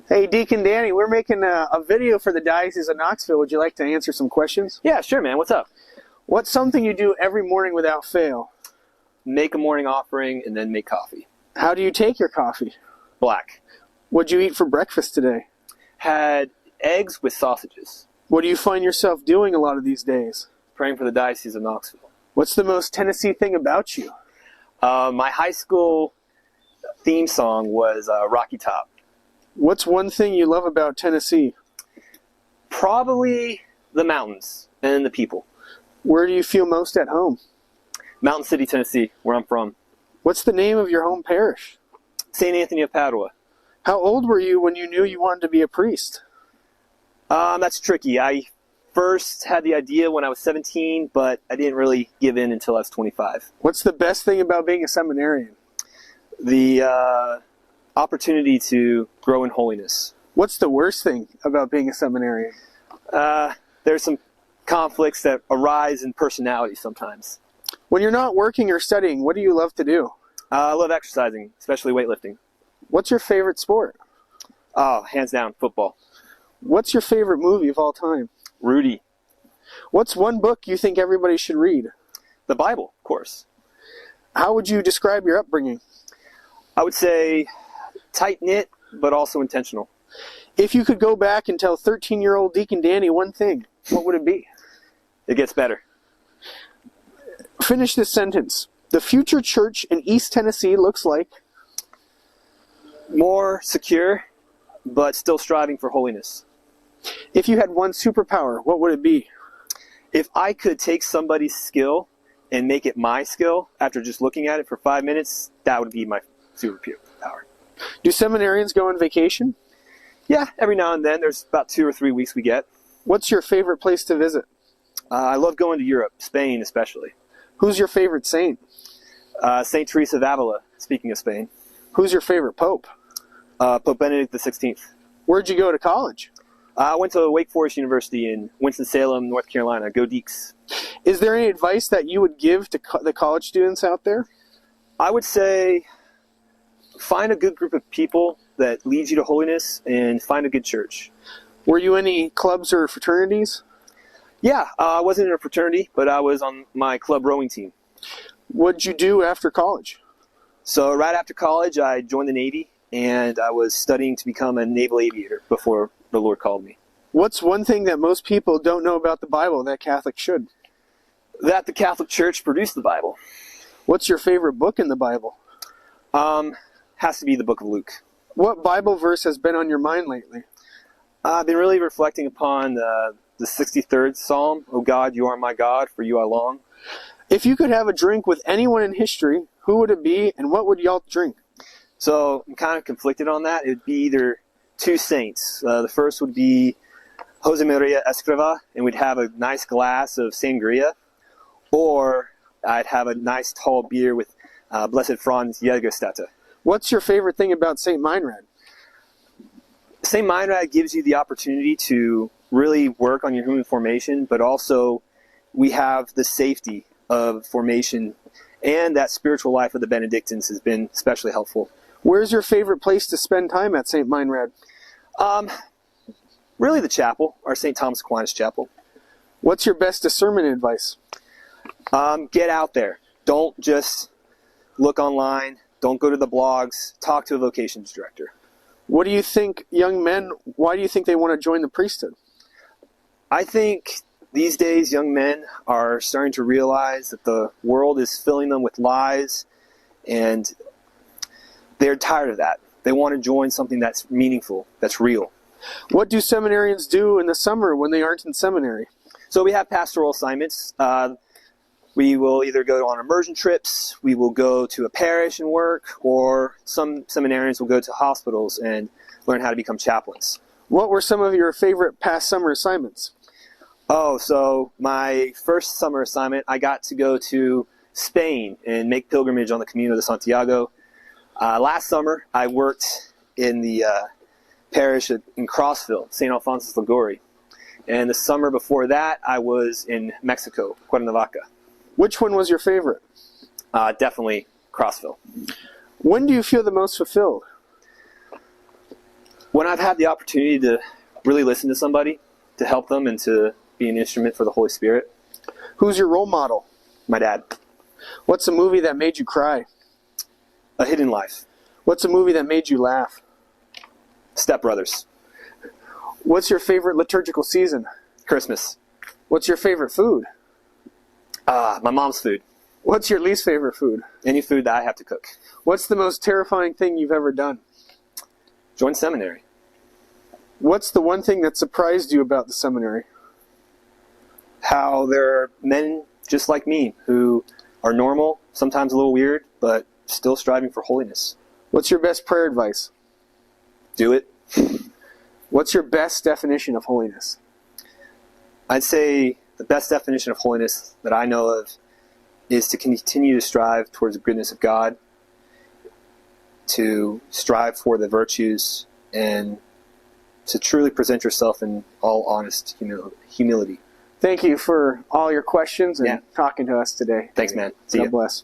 Hey, Deacon Danny, we're making a video for the Diocese of Knoxville. Would you like to answer some questions? Yeah, sure, man. What's up? What's something you do every morning without fail? Make a morning offering and then make coffee. How do you take your coffee? Black. What'd you eat for breakfast today? Had eggs with sausages. What do you find yourself doing a lot of these days? Praying for the Diocese of Knoxville. What's the most Tennessee thing about you? My high school theme song was Rocky Top. What's one thing you love about Tennessee? Probably the mountains and the people. Where do you feel most at home? Mountain City, Tennessee, where I'm from. What's the name of your home parish? St. Anthony of Padua. How old were you when you knew you wanted to be a priest? That's tricky. I first had the idea when I was 17, but I didn't really give in until I was 25. What's the best thing about being a seminarian? The opportunity to grow in holiness. What's the worst thing about being a seminarian? There's some conflicts that arise in personality sometimes. When you're not working or studying, what do you love to do? I love exercising, especially weightlifting. What's your favorite sport? Oh, hands down, football. What's your favorite movie of all time? Rudy. What's one book you think everybody should read? The Bible, of course. How would you describe your upbringing? I would say tight-knit, but also intentional. If you could go back and tell 13-year-old Deacon Danny one thing, what would it be? It gets better. Finish this sentence. The future church in East Tennessee looks like... More secure, but still striving for holiness. If you had one superpower, what would it be? If I could take somebody's skill and make it my skill after just looking at it for 5 minutes, that would be my superpower. Do seminarians go on vacation? Yeah, every now and then. There's about 2 or 3 weeks we get. What's your favorite place to visit? I love going to Europe, Spain especially. Who's your favorite saint? St. Teresa of Avila, speaking of Spain. Who's your favorite pope? Pope Benedict XVI. Where'd you go to college? I went to Wake Forest University in Winston-Salem, North Carolina. Go Deeks. Is there any advice that you would give to the college students out there? I would say find a good group of people that leads you to holiness and find a good church. Were you in any clubs or fraternities? Yeah, I wasn't in a fraternity, but I was on my club rowing team. What'd you do after college? So right after college, I joined the Navy, and I was studying to become a naval aviator before the Lord called me. What's one thing that most people don't know about the Bible that Catholics should? That the Catholic Church produced the Bible. What's your favorite book in the Bible? Has to be the book of Luke. What Bible verse has been on your mind lately? I've been really reflecting upon the 63rd Psalm. Oh God, you are my God, for you I long. If you could have a drink with anyone in history, who would it be and what would y'all drink? So I'm kind of conflicted on that. It would be either two saints. The first would be Jose Maria Escriva, and we'd have a nice glass of sangria. Or I'd have a nice tall beer with Blessed Franz Jägerstätte. What's your favorite thing about St. Meinrad? St. Meinrad gives you the opportunity to really work on your human formation, but also we have the safety of formation, and that spiritual life of the Benedictines has been especially helpful. Where's your favorite place to spend time at St. Meinrad? Really the chapel, our St. Thomas Aquinas chapel. What's your best discernment advice? Get out there. Don't just look online. Don't go to the blogs. Talk to a vocations director. What do you think, young men, why do you think they want to join the priesthood? I think these days young men are starting to realize that the world is filling them with lies, and they're tired of that. They want to join something that's meaningful, that's real. What do seminarians do in the summer when they aren't in seminary? So we have pastoral assignments. We will either go on immersion trips, we will go to a parish and work, or some seminarians will go to hospitals and learn how to become chaplains. What were some of your favorite past summer assignments? Oh, so my first summer assignment, I got to go to Spain and make pilgrimage on the Camino de Santiago. Last summer, I worked in the parish in Crossville, St. Alphonsus Liguori. And the summer before that, I was in Mexico, Cuernavaca. Which one was your favorite? Definitely Crossville. When do you feel the most fulfilled? When I've had the opportunity to really listen to somebody, to help them, and to be an instrument for the Holy Spirit. Who's your role model? My dad. What's a movie that made you cry? A Hidden Life. What's a movie that made you laugh? Step Brothers. What's your favorite liturgical season? Christmas. What's your favorite food? My mom's food. What's your least favorite food? Any food that I have to cook. What's the most terrifying thing you've ever done? Join seminary. What's the one thing that surprised you about the seminary? How there are men just like me who are normal, sometimes a little weird, but still striving for holiness. What's your best prayer advice? Do it. What's your best definition of holiness? I'd say the best definition of holiness that I know of is to continue to strive towards the goodness of God, to strive for the virtues, and to truly present yourself in all honest humility. Thank you for all your questions and talking to us today. Thanks, man. See God ya. bless.